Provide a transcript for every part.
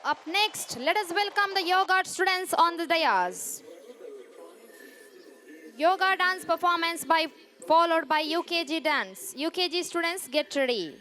Up next, let us welcome the yoga students on the dais. Yoga dance performance followed by UKG dance. UKG students, get ready.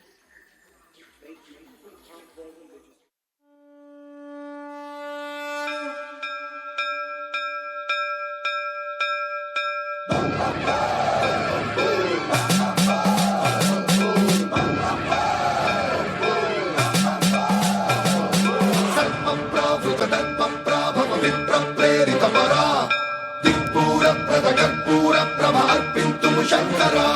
శంకరా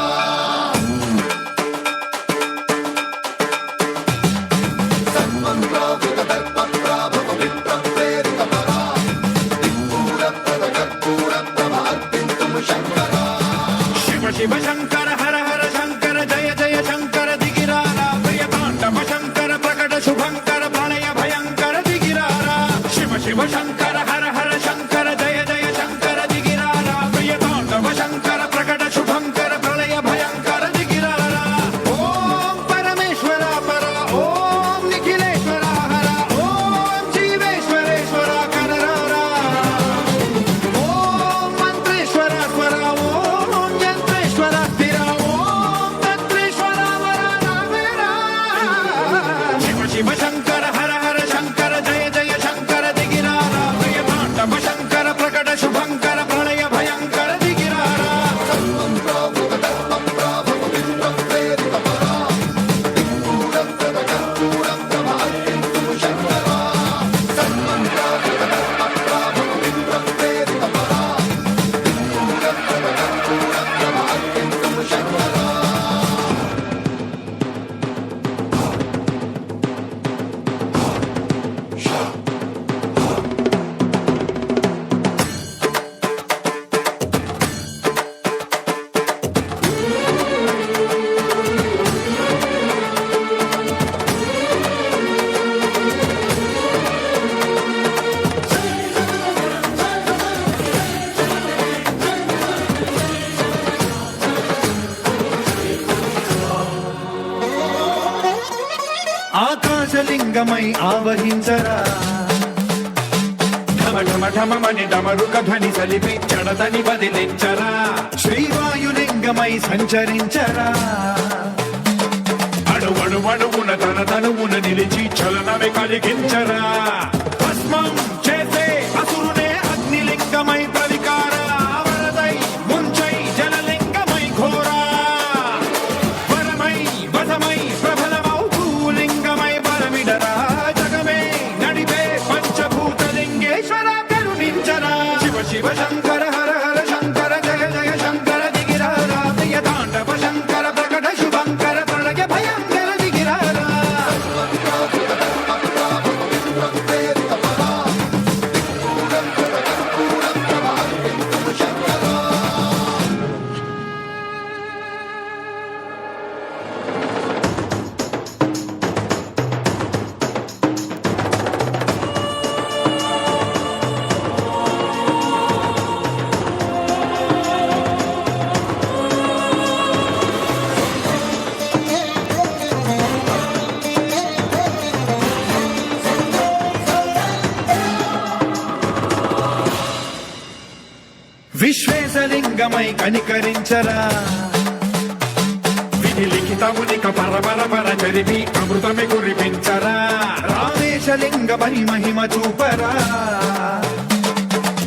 శివ శివ శంకర హర హర శంకర జయ జయ శంకర దిగిరారా ప్రియ తాండవ శంకర ప్రకట శుభంకర ప్రళయ భయంకర దిగిరారా శివ శివ శంకర హర హర శంకర జయ జయ శంకర దిగిరారా ప్రియ తాండవ శంకర ప్రకట శుభంకర ప్రళయ భయంకర దిగిరారా ఓం పరమేశ్వర పర ఓం నిఖిలేశ్వర హర ఓం జీవేశ్వరేశ్వర కరరారా ఓం మంత్రేశ్వర స్వర ఓం యంత్రేశ్వర స్థిర ఓం తంత్రేశ్వర వర నామేరా శివ శివ శంకర హర హర శంకర జయ జయ శంకర దిగిరారా ప్రియ తాండవ శంకర ప్రకట శుభంకర ప్రళయ భయంకర దిగిరారా ఆకాశలింగమై ఆవహించరా ఢమ ఢమ ఢమమని డమరుక ధ్వని సలిపి చడతని బదిలించరా శ్రీవాయులింగమై సంచరించరా అణువణువున తన తనువున నిలిచి చలనమే కలిగించరా భస్మం చేసే అసురునే అగ్నిలింగమై ప్రవికార వరదై ముంచై జలలింగమై ఘోరా వరమై వధమై ప్రబలమౌ భూలింగమై పరమిడరా జగమే నడిపే పంచభూతలింగేశ్వర కరుణించరా శివ శివ శంకర హర హర శంకర జయ జయ శంకర దిగిరారా ప్రియ తాండవ శంకర ప్రకట శుభంకర ప్రళయ భయంకర దిగిరారా విశ్వేశలింగమై కనికరించరా విధి లిఖితమునిక పరపర పర చరివి అమృతమి కురిపించరా రామేశలింగమై మహిమ చూపరా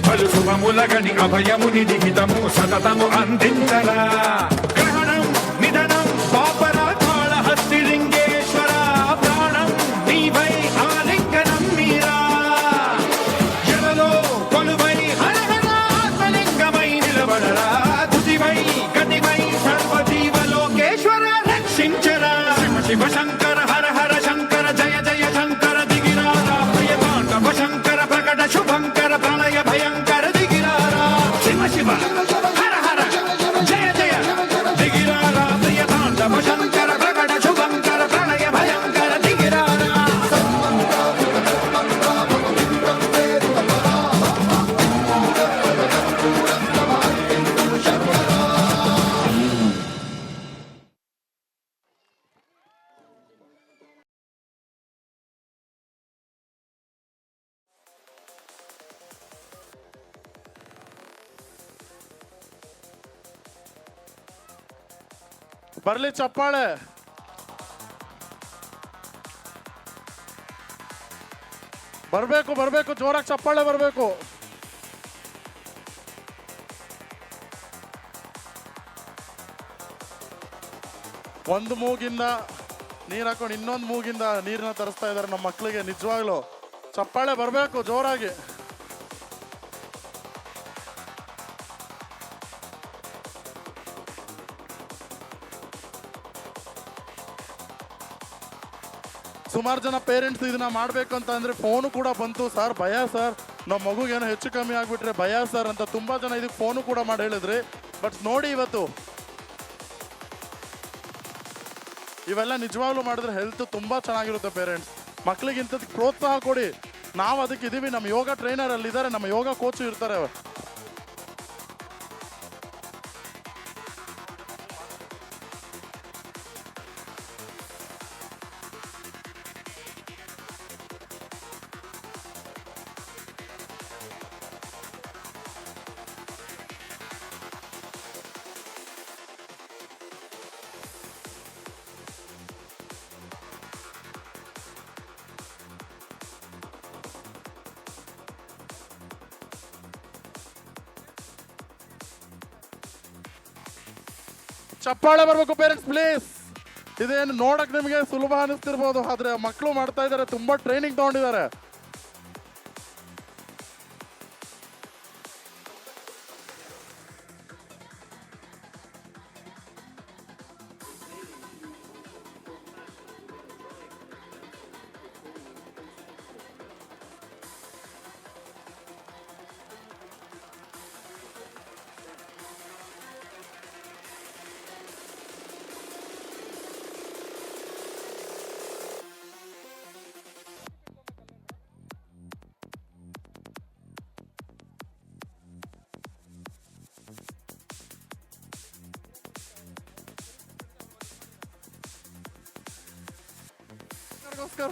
పలు శుభములగని అభయముని లిఖితము సతతము అందించరా గ్రహణం నిధనం పాపరా కాళహస్తిలింగేశ్వర ప్రాణం నీవై ఆలింగనం మీరా జలలో కొలువై హర హర ఆత్మలింగమై నిలబడరా తుదివై గతివై సర్వజీవలోకేశ్వర రక్షించరా శివ శివ శంకర హర హర శంకర జయ జయ శంకర దిగిరారా ప్రియ తాండవ శంకర ప్రకట శుభంకర ప్రళయ భయంకర దిగిరారా శివ శివ హర హర జయ జయ ಬರ್ಲಿ ಚಪ್ಪಾಳೆ. ಬರ್ಬೇಕು ಬರ್ಬೇಕು, ಜೋರಾಗಿ ಚಪ್ಪಾಳೆ ಬರ್ಬೇಕು. ಒಂದು ಮೂಗಿಂದ ನೀರ್ ಹಾಕೊಂಡು ಇನ್ನೊಂದು ಮೂಗಿಂದ ನೀರನ್ನ ತರಿಸ್ತಾ ಇದಾರೆ ನಮ್ಮ ಮಕ್ಕಳಿಗೆ. ನಿಜವಾಗ್ಲು ಚಪ್ಪಾಳೆ ಬರ್ಬೇಕು ಜೋರಾಗಿ. ಸುಮಾರು ಜನ ಪೇರೆಂಟ್ಸ್ ಇದನ್ನ ಮಾಡ್ಬೇಕು ಅಂತ ಅಂದ್ರೆ ಫೋನು ಕೂಡ ಬಂತು. ಸರ್ ಭಯ ಸರ್, ನಮ್ಮ ಮಗುಗೇನೋ ಹೆಚ್ಚು ಕಮ್ಮಿ ಆಗ್ಬಿಟ್ರೆ ಭಯ ಸರ್ ಅಂತ ತುಂಬಾ ಜನ ಇದಕ್ಕೆ ಫೋನು ಕೂಡ ಮಾಡಿ ಹೇಳಿದ್ರಿ. ಬಟ್ ನೋಡಿ ಇವತ್ತು ಇವೆಲ್ಲ ನಿಜವಾಗ್ಲೂ ಮಾಡಿದ್ರೆ ಹೆಲ್ತ್ ತುಂಬಾ ಚೆನ್ನಾಗಿರುತ್ತೆ. ಪೇರೆಂಟ್ಸ್ ಮಕ್ಳಿಗೆ ಇಂಥದಕ್ಕೆ ಪ್ರೋತ್ಸಾಹ ಕೊಡಿ. ನಾವು ಅದಕ್ಕೆ ಇದೀವಿ. ನಮ್ಮ ಯೋಗ ಟ್ರೈನರ್ ಅಲ್ಲಿ ಇದ್ದಾರೆ, ನಮ್ಮ ಯೋಗ ಕೋಚು ಇರ್ತಾರೆ. ಚಪ್ಪಾಳೆ ಬರ್ಬೇಕು ಪೇರೆಂಟ್ಸ್ ಪ್ಲೀಸ್. ಇದೇನು ನೋಡಕ್ ನಿಮಗೆ ಸುಲಭ ಅನಿಸ್ತಿರ್ಬೋದು, ಆದ್ರೆ ಮಕ್ಕಳು ಮಾಡ್ತಾ ಇದ್ದಾರೆ, ತುಂಬಾ ಟ್ರೈನಿಂಗ್ ತಗೊಂಡಿದ್ದಾರೆ. ನಮಸ್ಕಾರ.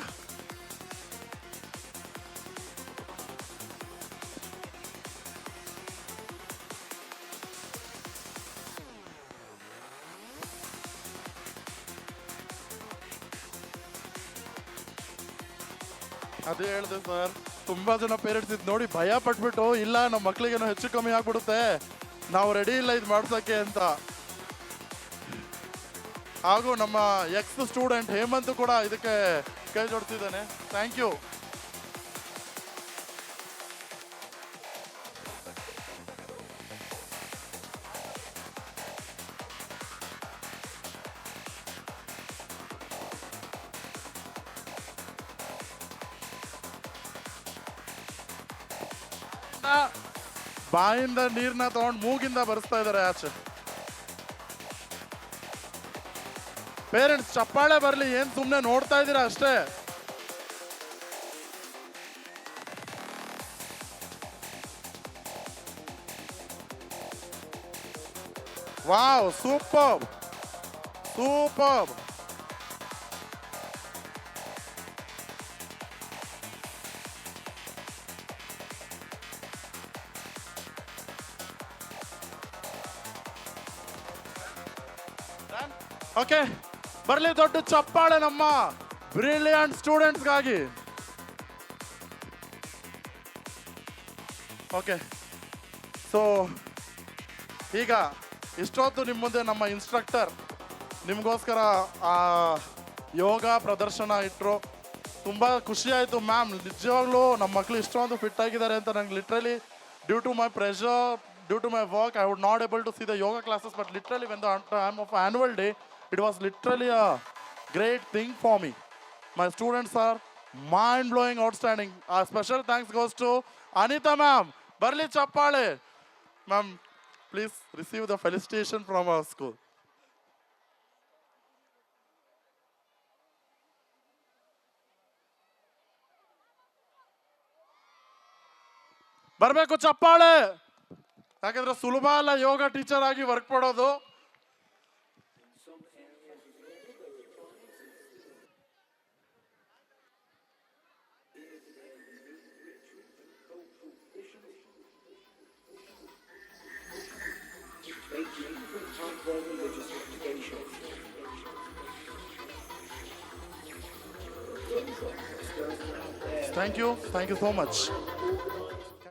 ಅದೇ ಹೇಳಿದೆ ಸರ್, ತುಂಬಾ ಜನ ಪೇರೆಂಟ್ಸ್ ಇದು ನೋಡಿ ಭಯ ಪಟ್ಬಿಟ್ಟು ಇಲ್ಲ ನಮ್ಮ ಮಕ್ಳಿಗೇನೋ ಹೆಚ್ಚು ಕಮ್ಮಿ ಆಗ್ಬಿಡುತ್ತೆ, ನಾವು ರೆಡಿ ಇಲ್ಲ ಇದು ಮಾಡ್ಸಕ್ಕೆ ಅಂತ. ಹಾಗೂ ನಮ್ಮ ಎಕ್ಸ್ ಸ್ಟೂಡೆಂಟ್ ಹೇಮಂತ್ ಕೂಡ ಇದಕ್ಕೆ ಕೈ ಜೋಡಿಸಿದ್ದಾನೆ. Thank you. ಬಾಯಿಂದ ನೀರ್ನ ತಗೊಂಡು ಮೂಗಿಂದ ಬರೆಸ್ತಾ ಇದ್ದಾರೆ ಆಚೆ. ಪೇರೆಂಟ್ಸ್ ಚಪ್ಪಾಳೆ ಬರ್ಲಿ, ಏನ್ ಸುಮ್ನೆ ನೋಡ್ತಾ ಇದ್ದೀರಾ ಅಷ್ಟೇ. Wow, super super. ಓಕೆ, ಬರ್ಲಿ ದೊಡ್ಡ ಚಪ್ಪಾಳೆ ನಮ್ಮ ಬ್ರಿಲಿಯಂಟ್ ಸ್ಟೂಡೆಂಟ್ಸ್ಗಾಗಿ. ಓಕೆ, ಸೊ ಈಗ ಇಷ್ಟೊತ್ತು ನಿಮ್ಮ ಮುಂದೆ ನಮ್ಮ ಇನ್ಸ್ಟ್ರಕ್ಟರ್ ನಿಮಗೋಸ್ಕರ ಆ ಯೋಗ ಪ್ರದರ್ಶನ ಇಟ್ಟರು. ತುಂಬ ಖುಷಿ ಆಯಿತು ಮ್ಯಾಮ್. ನಿಜವಾಗ್ಲೂ ನಮ್ಮ ಮಕ್ಕಳು ಇಷ್ಟೊಂದು ಫಿಟ್ ಆಗಿದ್ದಾರೆ ಅಂತ ನಂಗೆ literally due to my pressure, due to my work, I would not able to see the yoga classes, but literally when the time of annual day, it was literally a great thing for me. My students are mind-blowing, outstanding. Our special thanks goes to Anita ma'am. Barli chappale. Ma'am, please receive the felicitation from our school. ಬರಬೇಕು ಚಪ್ಪಾಳೆ. ಯಾಕಂದ್ರೆ ಸುಲಭ ಅಲ್ಲ yoga teacher ಆಗಿ work ಮಾಡೋದು. Religious education. Thank you so much.